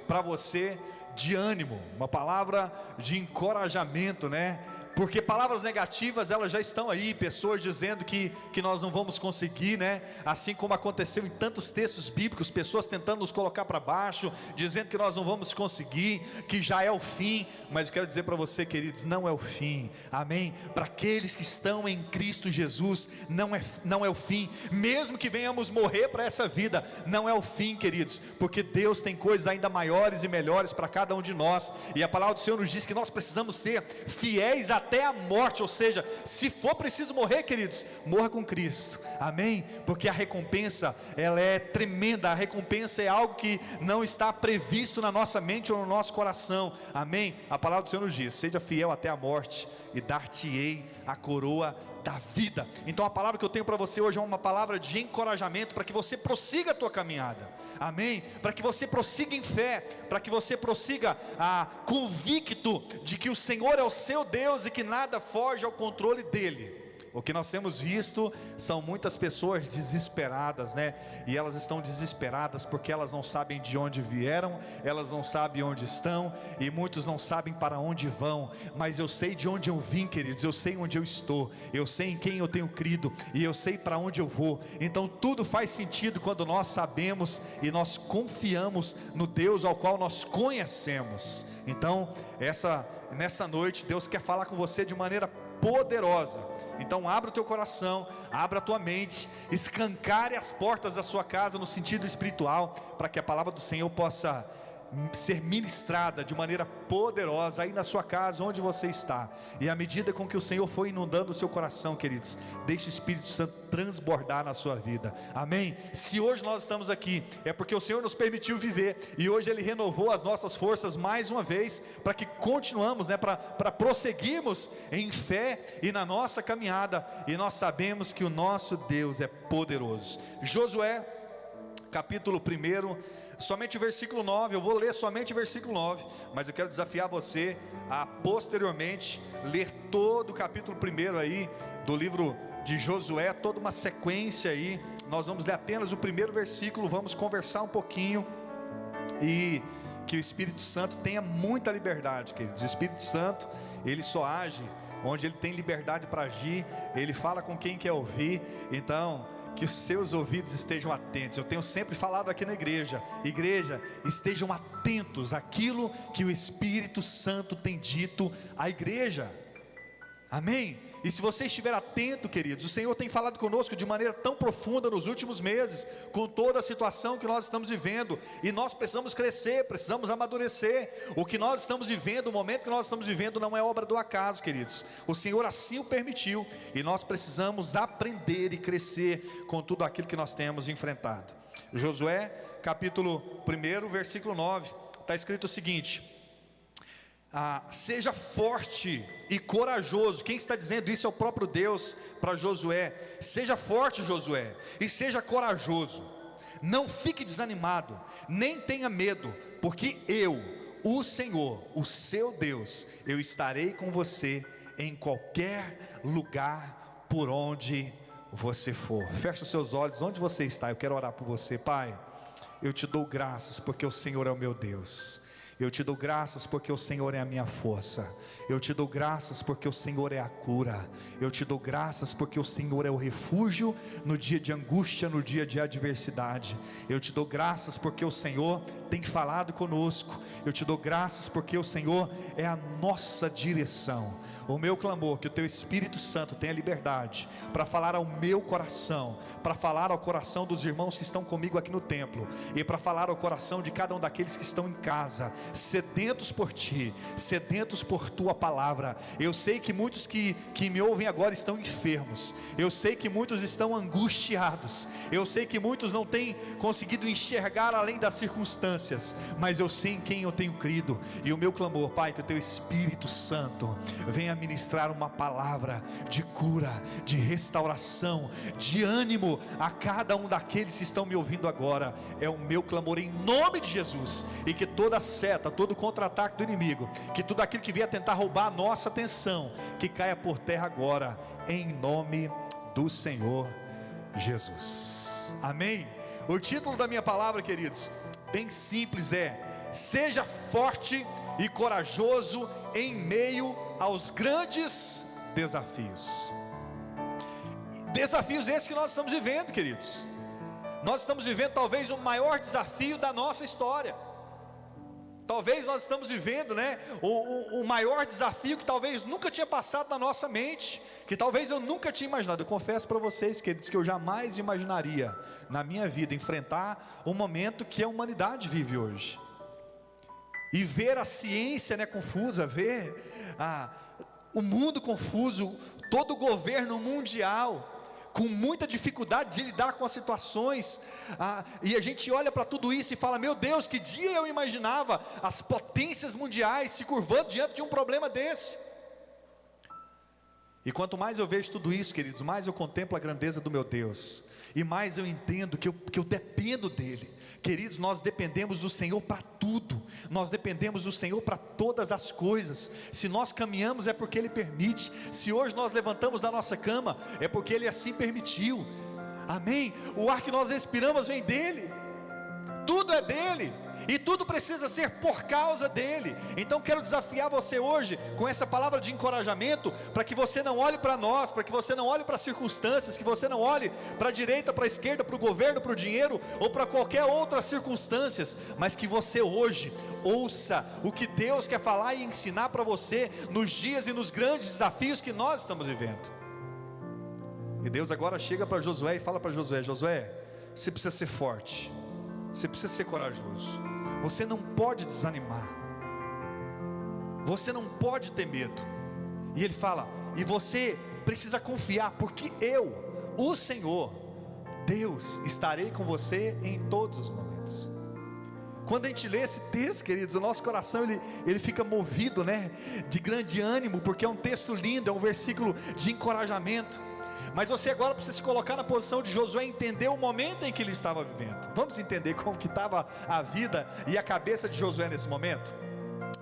para você de ânimo, uma palavra de encorajamento, né? Porque palavras negativas, elas já estão aí, pessoas dizendo que nós não vamos conseguir, né? Assim como aconteceu em tantos textos bíblicos, pessoas tentando nos colocar para baixo, dizendo que nós não vamos conseguir, que já é o fim. Mas eu quero dizer para você, queridos, não é o fim, amém? Para aqueles que estão em Cristo Jesus, não é o fim, mesmo que venhamos morrer para essa vida, não é o fim, queridos, porque Deus tem coisas ainda maiores e melhores para cada um de nós, e a palavra do Senhor nos diz que nós precisamos ser fiéis até a morte, ou seja, se for preciso morrer, queridos, morra com Cristo, amém? Porque a recompensa, ela é tremenda, a recompensa é algo que não está previsto na nossa mente ou no nosso coração, amém? A palavra do Senhor nos diz: seja fiel até a morte, e dar-te-ei a coroa da vida. Então a palavra que eu tenho para você hoje é uma palavra de encorajamento, para que você prossiga a tua caminhada, amém? Para que você prossiga em fé, para que você prossiga convicto de que o Senhor é o seu Deus e que nada foge ao controle dele. O que nós temos visto são muitas pessoas desesperadas, né? E elas estão desesperadas porque elas não sabem de onde vieram, elas não sabem onde estão, e muitos não sabem para onde vão. Mas eu sei de onde eu vim, queridos, eu sei onde eu estou, eu sei em quem eu tenho crido, e eu sei para onde eu vou. Então tudo faz sentido quando nós sabemos e nós confiamos no Deus ao qual nós conhecemos. Então nessa noite Deus quer falar com você de maneira poderosa. Então abra o teu coração, abra a tua mente, escancare as portas da sua casa no sentido espiritual, para que a palavra do Senhor possa ser ministrada de maneira poderosa aí na sua casa, onde você está. E à medida com que o Senhor for inundando o seu coração, queridos, deixe o Espírito Santo transbordar na sua vida, amém? Se hoje nós estamos aqui, é porque o Senhor nos permitiu viver, e hoje Ele renovou as nossas forças mais uma vez, para que continuamos, né, para prosseguirmos em fé e na nossa caminhada, e nós sabemos que o nosso Deus é poderoso. Josué, capítulo 1, somente o versículo 9, eu vou ler somente o versículo 9, mas eu quero desafiar você a posteriormente ler todo o capítulo 1 aí, do livro de Josué, toda uma sequência aí. Nós vamos ler apenas o primeiro versículo, vamos conversar um pouquinho, e que o Espírito Santo tenha muita liberdade, queridos. O Espírito Santo, ele só age onde ele tem liberdade para agir, ele fala com quem quer ouvir. Então que os seus ouvidos estejam atentos. Eu tenho sempre falado aqui na igreja, estejam atentos àquilo que o Espírito Santo tem dito à igreja, amém? E se você estiver atento, queridos, o Senhor tem falado conosco de maneira tão profunda nos últimos meses, com toda a situação que nós estamos vivendo, e nós precisamos crescer, precisamos amadurecer. O que nós estamos vivendo, o momento que nós estamos vivendo, não é obra do acaso, queridos. O Senhor assim o permitiu, e nós precisamos aprender e crescer com tudo aquilo que nós temos enfrentado. Josué, capítulo 1, versículo 9, está escrito o seguinte: seja forte e corajoso. Quem está dizendo isso é o próprio Deus para Josué. Seja forte, Josué, e seja corajoso, não fique desanimado, nem tenha medo, porque eu, o Senhor, o seu Deus, eu estarei com você em qualquer lugar por onde você for. Feche os seus olhos onde você está. Eu quero orar por você. Pai, eu te dou graças porque o Senhor é o meu Deus. Eu te dou graças porque o Senhor é a minha força. Eu te dou graças porque o Senhor é a cura. Eu te dou graças porque o Senhor é o refúgio no dia de angústia, no dia de adversidade. Eu te dou graças porque o Senhor tem falado conosco. Eu te dou graças porque o Senhor é a nossa direção. O meu clamor, que o teu Espírito Santo tenha liberdade para falar ao meu coração, para falar ao coração dos irmãos que estão comigo aqui no templo, e para falar ao coração de cada um daqueles que estão em casa, sedentos por ti, sedentos por tua palavra. Eu sei que muitos que me ouvem agora estão enfermos, eu sei que muitos estão angustiados, eu sei que muitos não têm conseguido enxergar além das circunstâncias, mas eu sei em quem eu tenho crido. E o meu clamor, Pai, que o teu Espírito Santo venha ministrar uma palavra de cura, de restauração, de ânimo a cada um daqueles que estão me ouvindo agora. É o meu clamor em nome de Jesus. E que toda seta, todo contra-ataque do inimigo, que tudo aquilo que vier tentar roubar a nossa atenção, que caia por terra agora, em nome do Senhor Jesus, amém? O título da minha palavra, queridos, bem simples, é: seja forte e corajoso em meio aos grandes desafios. Desafios esses que nós estamos vivendo, queridos. Nós estamos vivendo talvez o maior desafio da nossa história. Talvez nós estamos vivendo, o maior desafio que talvez nunca tinha passado na nossa mente, que talvez eu nunca tinha imaginado. Eu confesso para vocês, queridos, que eu jamais imaginaria na minha vida enfrentar o momento que a humanidade vive hoje. E ver a ciência, confusa, ver o mundo confuso, todo o governo mundial com muita dificuldade de lidar com as situações, e a gente olha para tudo isso e fala: meu Deus, que dia eu imaginava as potências mundiais se curvando diante de um problema desse. E quanto mais eu vejo tudo isso, queridos, mais eu contemplo a grandeza do meu Deus, e mais eu entendo que eu dependo dEle. Queridos, nós dependemos do Senhor para tudo, nós dependemos do Senhor para todas as coisas. Se nós caminhamos é porque Ele permite, se hoje nós levantamos da nossa cama é porque Ele assim permitiu, amém? O ar que nós respiramos vem dEle, tudo é dEle, e tudo precisa ser por causa dEle. Então quero desafiar você hoje com essa palavra de encorajamento, para que você não olhe para nós, para que você não olhe para as circunstâncias, que você não olhe para a direita, para a esquerda, para o governo, para o dinheiro, ou para qualquer outra circunstâncias, mas que você hoje ouça o que Deus quer falar e ensinar para você, nos dias e nos grandes desafios que nós estamos vivendo. E Deus agora chega para Josué e fala para Josué: Josué, você precisa ser forte, você precisa ser corajoso, você não pode desanimar, você não pode ter medo. E ele fala: e você precisa confiar, porque eu, o Senhor, Deus, estarei com você em todos os momentos. Quando a gente lê esse texto, queridos, o nosso coração ele fica movido, de grande ânimo, porque é um texto lindo, é um versículo de encorajamento. Mas você agora precisa se colocar na posição de Josué e entender o momento em que ele estava vivendo. Vamos entender como que estava a vida e a cabeça de Josué nesse momento?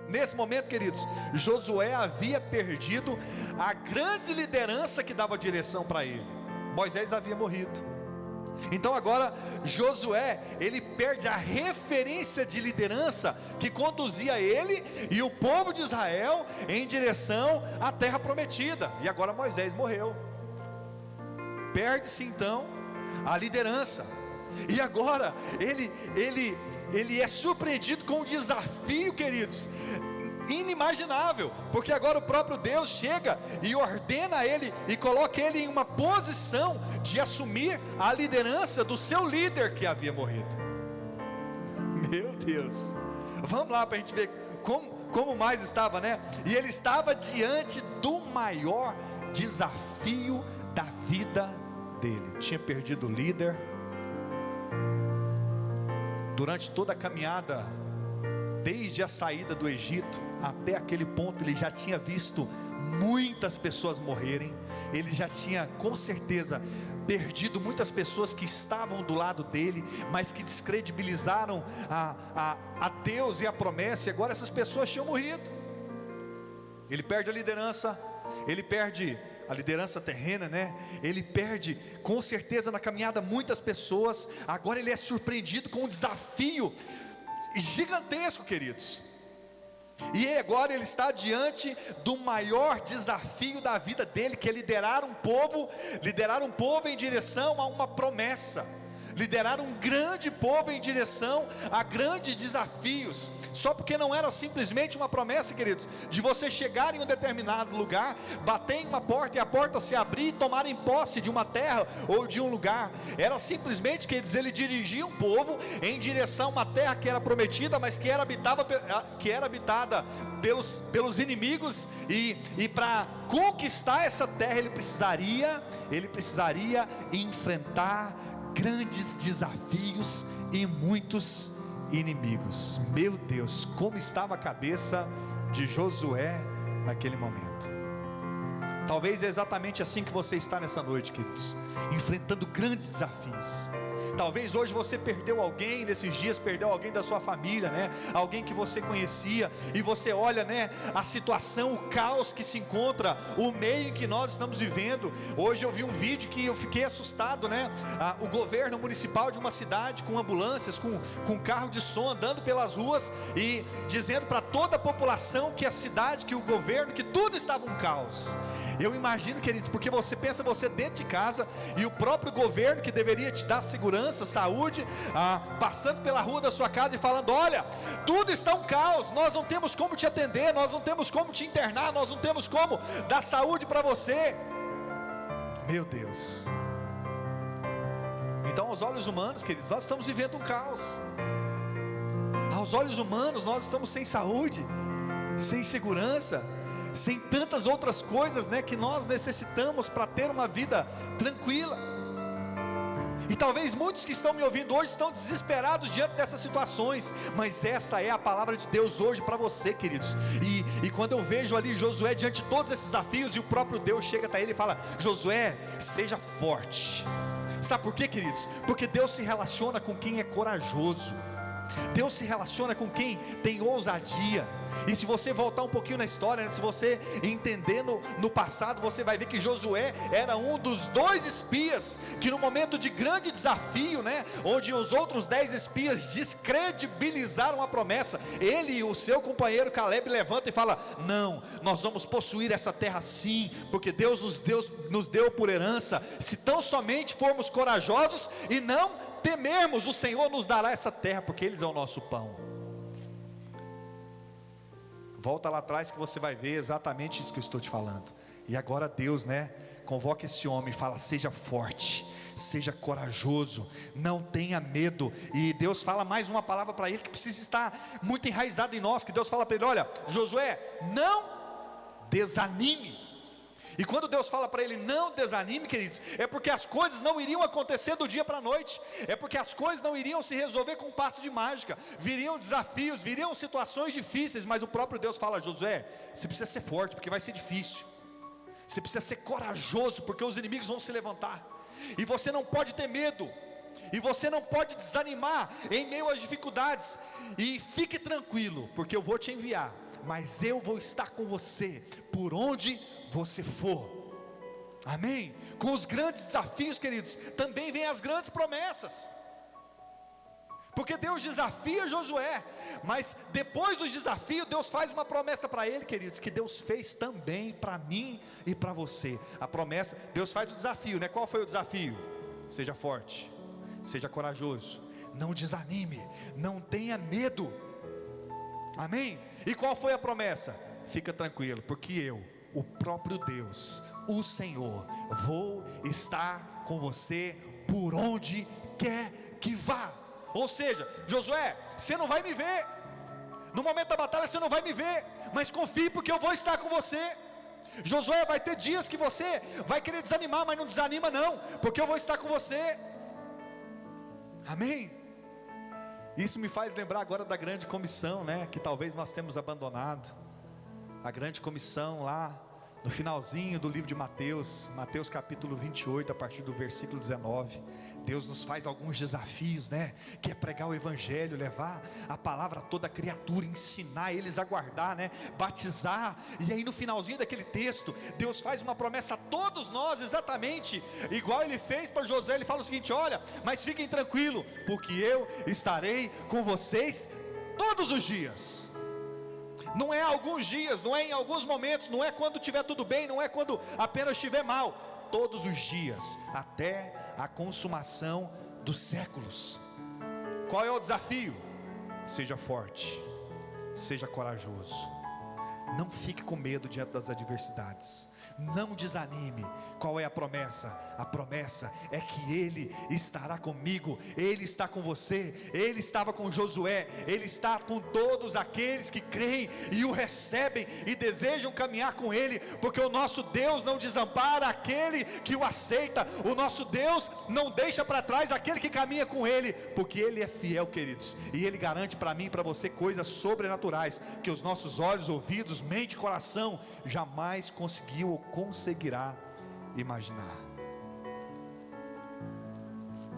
Nesse momento, queridos, Josué havia perdido a grande liderança que dava direção para ele. Moisés havia morrido. Então agora Josué, ele perde a referência de liderança que conduzia ele e o povo de Israel em direção à terra prometida. E agora Moisés morreu. Perde-se então a liderança, e agora ele é surpreendido com um desafio, queridos, inimaginável, porque agora o próprio Deus chega e ordena a ele e coloca ele em uma posição de assumir a liderança do seu líder que havia morrido. Meu Deus, vamos lá para a gente ver como mais estava, E ele estava diante do maior desafio da vida dele. Tinha perdido o líder. Durante toda a caminhada, desde a saída do Egito até aquele ponto, ele já tinha visto muitas pessoas morrerem. Ele já tinha com certeza perdido muitas pessoas que estavam do lado dele, mas que descredibilizaram a Deus e a promessa, e agora essas pessoas tinham morrido. Ele perde a liderança, ele perde a liderança terrena, ele perde com certeza na caminhada muitas pessoas. Agora ele é surpreendido com um desafio gigantesco, queridos, e agora ele está diante do maior desafio da vida dele, que é liderar um povo em direção a uma promessa, liderar um grande povo em direção a grandes desafios. Só porque não era simplesmente uma promessa, queridos, de você chegar em um determinado lugar, bater em uma porta e a porta se abrir e tomar em posse de uma terra ou de um lugar. Era simplesmente, queridos, ele dirigia um povo em direção a uma terra que era prometida, mas que era habitada pelos inimigos, e para conquistar essa terra ele precisaria enfrentar grandes desafios e muitos inimigos. Meu Deus, como estava a cabeça de Josué naquele momento. Talvez é exatamente assim que você está nessa noite, queridos, enfrentando grandes desafios, Talvez hoje você perdeu alguém, nesses dias perdeu alguém da sua família, né? Alguém que você conhecia, e você olha, né, a situação, o caos que se encontra, o meio em que nós estamos vivendo. Hoje eu vi um vídeo que eu fiquei assustado, né? O governo municipal de uma cidade, com ambulâncias, com carro de som, andando pelas ruas e dizendo para toda a população que a cidade, que o governo, que tudo estava um caos. Eu imagino, queridos, porque você pensa, você dentro de casa, e o próprio governo que deveria te dar segurança, saúde, passando pela rua da sua casa e falando: olha, tudo está um caos, nós não temos como te atender, nós não temos como te internar, nós não temos como dar saúde para você. Meu Deus. Então, aos olhos humanos, queridos, nós estamos vivendo um caos. Aos olhos humanos, nós estamos sem saúde, sem segurança, sem tantas outras coisas, né, que nós necessitamos para ter uma vida tranquila. E talvez muitos que estão me ouvindo hoje estão desesperados diante dessas situações, mas essa é a palavra de Deus hoje para você, queridos. E quando eu vejo ali Josué diante de todos esses desafios, e o próprio Deus chega até ele e fala: Josué, seja forte. Sabe por quê, queridos? Porque Deus se relaciona com quem é corajoso. Deus se relaciona com quem tem ousadia. E se você voltar um pouquinho na história, né, se você entender no passado, você vai ver que Josué era um dos 2 espias que, no momento de grande desafio, né, onde os outros 10 espias descredibilizaram a promessa, ele e o seu companheiro Caleb levantam e falam: não, nós vamos possuir essa terra sim, porque Deus nos deu por herança, se tão somente formos corajosos e não temermos, o Senhor nos dará essa terra, porque eles é o nosso pão. Volta lá atrás que você vai ver exatamente isso que eu estou te falando. E agora Deus, né, convoca esse homem e fala: seja forte, seja corajoso, não tenha medo. E Deus fala mais uma palavra para ele que precisa estar muito enraizada em nós, que Deus fala para ele: olha, Josué, não desanime. E quando Deus fala para ele: não desanime, queridos, é porque as coisas não iriam acontecer do dia para a noite, é porque as coisas não iriam se resolver com um passe de mágica, viriam desafios, viriam situações difíceis, mas o próprio Deus fala: Josué, você precisa ser forte, porque vai ser difícil, você precisa ser corajoso, porque os inimigos vão se levantar, e você não pode ter medo, e você não pode desanimar em meio às dificuldades, e fique tranquilo, porque eu vou te enviar, mas eu vou estar com você, por onde você for. Amém? Com os grandes desafios, queridos, também vem as grandes promessas, porque Deus desafia Josué, mas depois dos desafios, Deus faz uma promessa para ele, queridos, que Deus fez também para mim e para você. A promessa, Deus faz o desafio, né? Qual foi o desafio? Seja forte, seja corajoso, não desanime, não tenha medo. Amém? E qual foi a promessa? Fica tranquilo, porque eu, o próprio Deus, o Senhor, vou estar com você por onde quer que vá. Ou seja, Josué, você não vai me ver, no momento da batalha você não vai me ver, mas confie, porque eu vou estar com você. Josué, vai ter dias que você vai querer desanimar, mas não desanima não, porque eu vou estar com você. Amém? Isso me faz lembrar agora da grande comissão, né, que talvez nós temos abandonado. A grande comissão lá no finalzinho do livro de Mateus, Mateus capítulo 28, a partir do versículo 19, Deus nos faz alguns desafios, né, que é pregar o evangelho, levar a palavra a toda criatura, ensinar eles a guardar, né, batizar. E aí no finalzinho daquele texto, Deus faz uma promessa a todos nós, exatamente igual ele fez para Josué. Ele fala o seguinte: olha, mas fiquem tranquilos, porque eu estarei com vocês todos os dias. Não é alguns dias, não é em alguns momentos, não é quando estiver tudo bem, não é quando apenas estiver mal, todos os dias, até a consumação dos séculos. Qual é o desafio? Seja forte, seja corajoso, não fique com medo diante das adversidades, não desanime. Qual é a promessa? A promessa é que Ele estará comigo, Ele está com você, Ele estava com Josué, Ele está com todos aqueles que creem e o recebem e desejam caminhar com Ele, porque o nosso Deus não desampara aquele que o aceita, o nosso Deus não deixa para trás aquele que caminha com Ele, porque Ele é fiel, queridos, e Ele garante para mim e para você coisas sobrenaturais, que os nossos olhos, ouvidos, mente e coração jamais conseguiu ou conseguirá imaginar.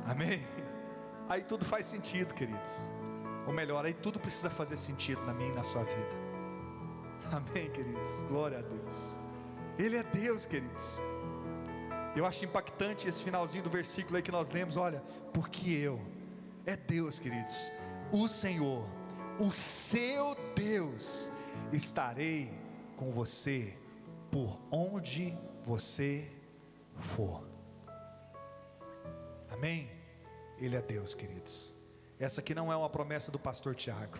Amém? aí tudo faz sentido, queridos. Ou melhor, aí tudo precisa fazer sentido na minha e na sua vida. Amém, queridos, glória a Deus. Ele é Deus, queridos. Eu acho impactante esse finalzinho do versículo aí que nós lemos, olha, porque é Deus, queridos, o Senhor, o seu Deus, estarei com você por onde você for. Amém? Ele é Deus, queridos. Essa aqui não é uma promessa do pastor Tiago.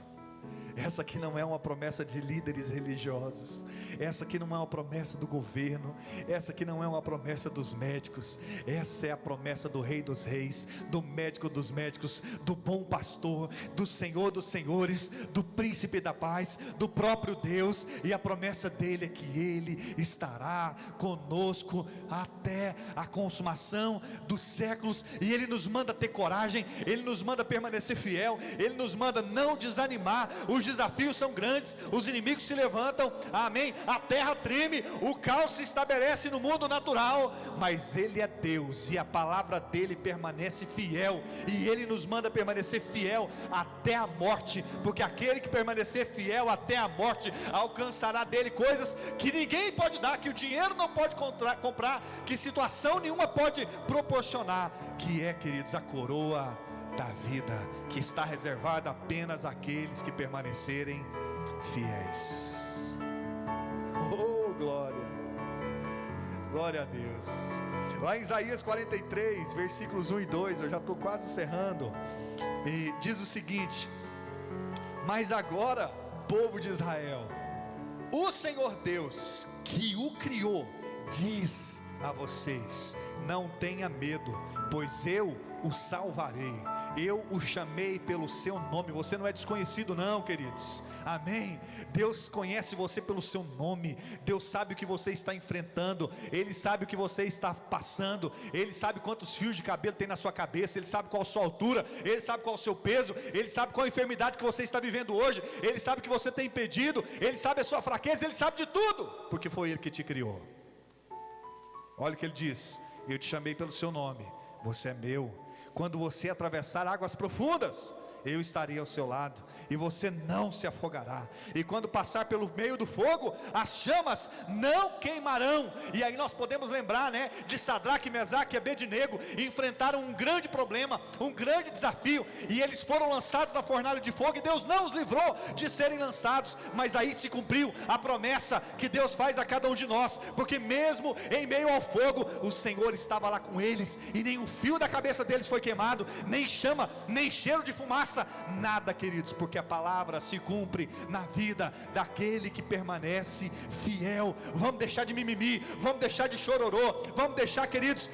Essa aqui não é uma promessa de líderes religiosos. Essa aqui não é uma promessa do governo. Essa aqui não é uma promessa dos médicos. Essa é a promessa do Rei dos Reis, do Médico dos Médicos, do Bom Pastor, do Senhor dos Senhores, do Príncipe da Paz, do próprio Deus. E a promessa dele é que Ele estará conosco até a consumação dos séculos. E Ele nos manda ter coragem, Ele nos manda permanecer fiel, Ele nos manda não desanimar. Os desafios são grandes, os inimigos se levantam, amém, a terra treme, o caos se estabelece no mundo natural, mas Ele é Deus, e a palavra dEle permanece fiel, e Ele nos manda permanecer fiel até a morte, porque aquele que permanecer fiel até a morte, alcançará dEle coisas que ninguém pode dar, que o dinheiro não pode comprar, que situação nenhuma pode proporcionar, que é, queridos, a coroa da vida, que está reservada apenas àqueles que permanecerem fiéis. Oh, glória, glória a Deus. Lá em Isaías 43, versículos 1 e 2, eu já estou quase encerrando, e diz o seguinte: mas agora, povo de Israel, o Senhor Deus que o criou diz a vocês: não tenha medo, pois eu o salvarei, eu o chamei pelo seu nome. Você não é desconhecido não, queridos, amém? Deus conhece você pelo seu nome, Deus sabe o que você está enfrentando, Ele sabe o que você está passando, Ele sabe quantos fios de cabelo tem na sua cabeça, Ele sabe qual a sua altura, Ele sabe qual o seu peso, Ele sabe qual a enfermidade que você está vivendo hoje, Ele sabe o que você tem impedido, Ele sabe a sua fraqueza, Ele sabe de tudo, porque foi Ele que te criou. Olha o que Ele diz: eu te chamei pelo seu nome, você é meu. Quando você atravessar águas profundas, eu estarei ao seu lado, e você não se afogará. E quando passar pelo meio do fogo, as chamas não queimarão. E aí nós podemos lembrar, né, de Sadraque, Mesaque e Abednego. Enfrentaram um grande problema, um grande desafio, e eles foram lançados na fornalha de fogo, e Deus não os livrou de serem lançados. Mas aí se cumpriu a promessa que Deus faz a cada um de nós, porque mesmo em meio ao fogo, o Senhor estava lá com eles, e nem um fio da cabeça deles foi queimado, nem chama, nem cheiro de fumaça, nada, queridos, porque a palavra se cumpre na vida daquele que permanece fiel. Vamos deixar de mimimi, vamos deixar de chororô, vamos deixar, queridos,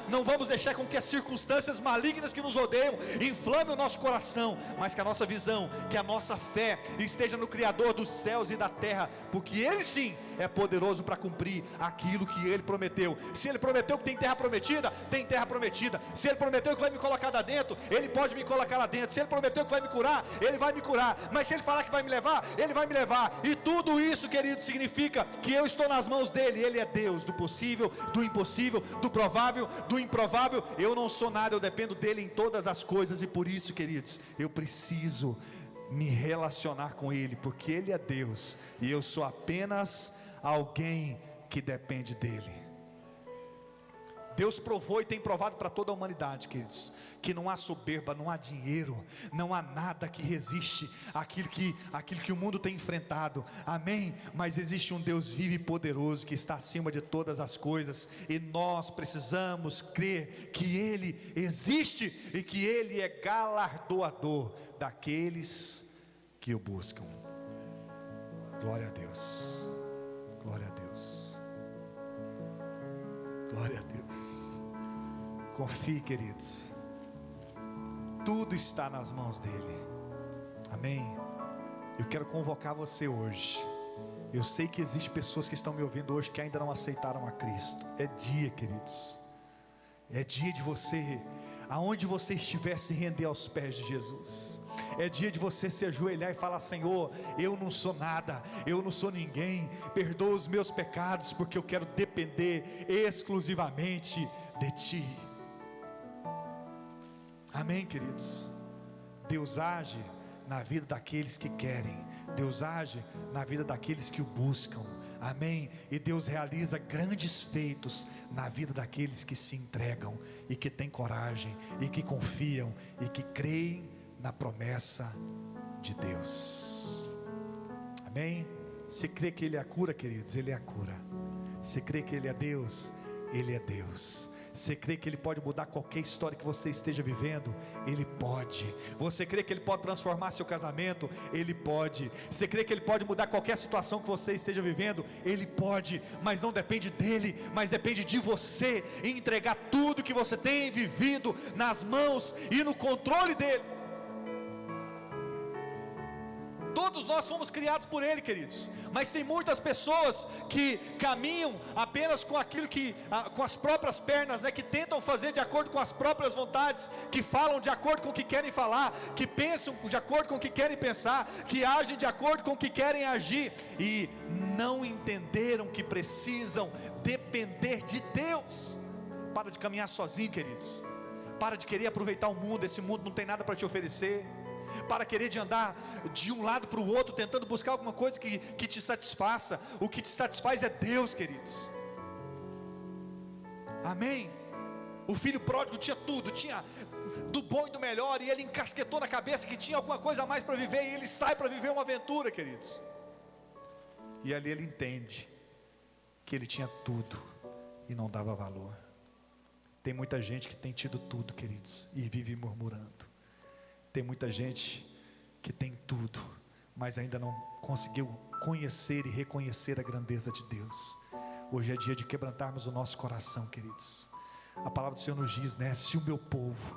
não vamos deixar com que as circunstâncias malignas que nos odeiam inflame o nosso coração, mas que a nossa visão, que a nossa fé esteja no Criador dos céus e da terra, porque Ele sim é poderoso para cumprir aquilo que Ele prometeu. Se Ele prometeu que tem terra prometida, tem terra prometida. Se Ele prometeu que vai me colocar lá dentro, Ele pode me colocar lá dentro. Se Ele prometeu que vai me curar, Ele vai me curar. Mas se Ele falar que vai me levar, Ele vai me levar. E tudo isso, querido, significa que eu estou nas mãos dEle. Ele é Deus do possível, do impossível, do provável, do improvável. Eu não sou nada, eu dependo dEle em todas as coisas. E por isso, queridos, eu preciso me relacionar com Ele, porque Ele é Deus e eu sou apenas alguém que depende dEle. Deus provou e tem provado para toda a humanidade, queridos, que não há soberba, não há dinheiro, não há nada que resiste àquilo que o mundo tem enfrentado, amém? Mas existe um Deus vivo e poderoso que está acima de todas as coisas, e nós precisamos crer que Ele existe e que Ele é galardoador daqueles que o buscam. Glória a Deus, glória a Deus. Glória a Deus. Confie, queridos, tudo está nas mãos dEle, amém? Eu quero convocar você hoje. Eu sei que existem pessoas que estão me ouvindo hoje que ainda não aceitaram a Cristo. É dia, queridos, é dia de você, aonde você estiver, se render aos pés de Jesus. É dia de você se ajoelhar e falar: Senhor, eu não sou nada, eu não sou ninguém, perdoa os meus pecados, porque eu quero depender exclusivamente de Ti. Amém, queridos? Deus age na vida daqueles que querem, Deus age na vida daqueles que o buscam, amém? E Deus realiza grandes feitos na vida daqueles que se entregam, e que têm coragem, e que confiam, e que creem na promessa de Deus, amém? Você crê que Ele é a cura, queridos? Ele é a cura. Você crê que Ele é Deus? Ele é Deus. Você crê que Ele pode mudar qualquer história que você esteja vivendo? Ele pode. Você crê que Ele pode transformar seu casamento? Ele pode. Você crê que Ele pode mudar qualquer situação que você esteja vivendo? Ele pode, mas não depende dEle, mas depende de você, em entregar tudo que você tem vivido nas mãos e no controle dEle. Todos nós fomos criados por Ele, queridos, mas tem muitas pessoas que caminham apenas com aquilo que, com as próprias pernas, né, que tentam fazer de acordo com as próprias vontades, que falam de acordo com o que querem falar, que pensam de acordo com o que querem pensar, que agem de acordo com o que querem agir, e não entenderam que precisam depender de Deus. Para de caminhar sozinho, queridos. Para de querer aproveitar o mundo. Esse mundo não tem nada para te oferecer. Para querer de andar de um lado para o outro, tentando buscar alguma coisa que te satisfaça. O que te satisfaz é Deus, queridos. Amém? O filho pródigo tinha tudo, tinha do bom e do melhor, e ele encasquetou na cabeça que tinha alguma coisa a mais para viver, e ele sai para viver uma aventura, queridos. E ali ele entende que ele tinha tudo e não dava valor. Tem muita gente que tem tido tudo, queridos, e vive murmurando. Tem muita gente que tem tudo, mas ainda não conseguiu conhecer e reconhecer a grandeza de Deus. Hoje é dia de quebrantarmos o nosso coração, queridos. A palavra do Senhor nos diz, né? Se o meu povo,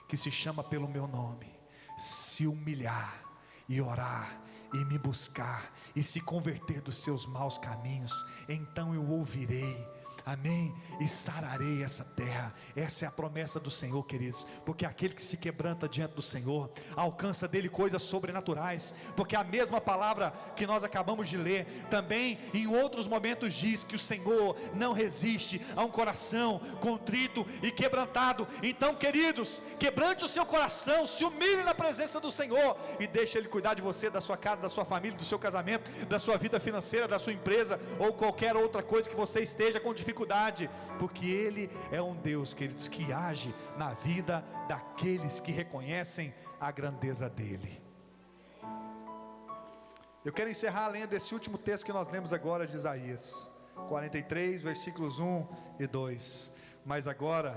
que se chama pelo meu nome, se humilhar e orar e me buscar e se converter dos seus maus caminhos, então eu ouvirei, amém, e sararei essa terra. Essa é a promessa do Senhor, queridos, porque aquele que se quebranta diante do Senhor, alcança dele coisas sobrenaturais, porque a mesma palavra que nós acabamos de ler, também em outros momentos diz que o Senhor não resiste a um coração contrito e quebrantado. Então, queridos, quebrante o seu coração, se humilhe na presença do Senhor, e deixe Ele cuidar de você, da sua casa, da sua família, do seu casamento, da sua vida financeira, da sua empresa, ou qualquer outra coisa que você esteja com dificuldade, porque Ele é um Deus, queridos, que age na vida daqueles que reconhecem a grandeza dEle. Eu quero encerrar lendo esse último texto que nós lemos agora, de Isaías 43, versículos 1 e 2. Mas agora,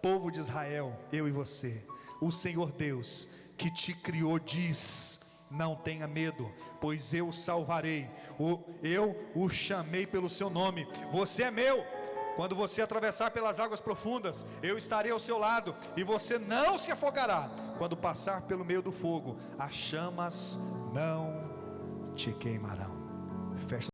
povo de Israel, eu e você, o Senhor Deus que te criou diz: não tenha medo, pois eu o salvarei. Eu o chamei pelo seu nome. Você é meu. Quando você atravessar pelas águas profundas, eu estarei ao seu lado, e você não se afogará. Quando passar pelo meio do fogo, as chamas não te queimarão. Fecha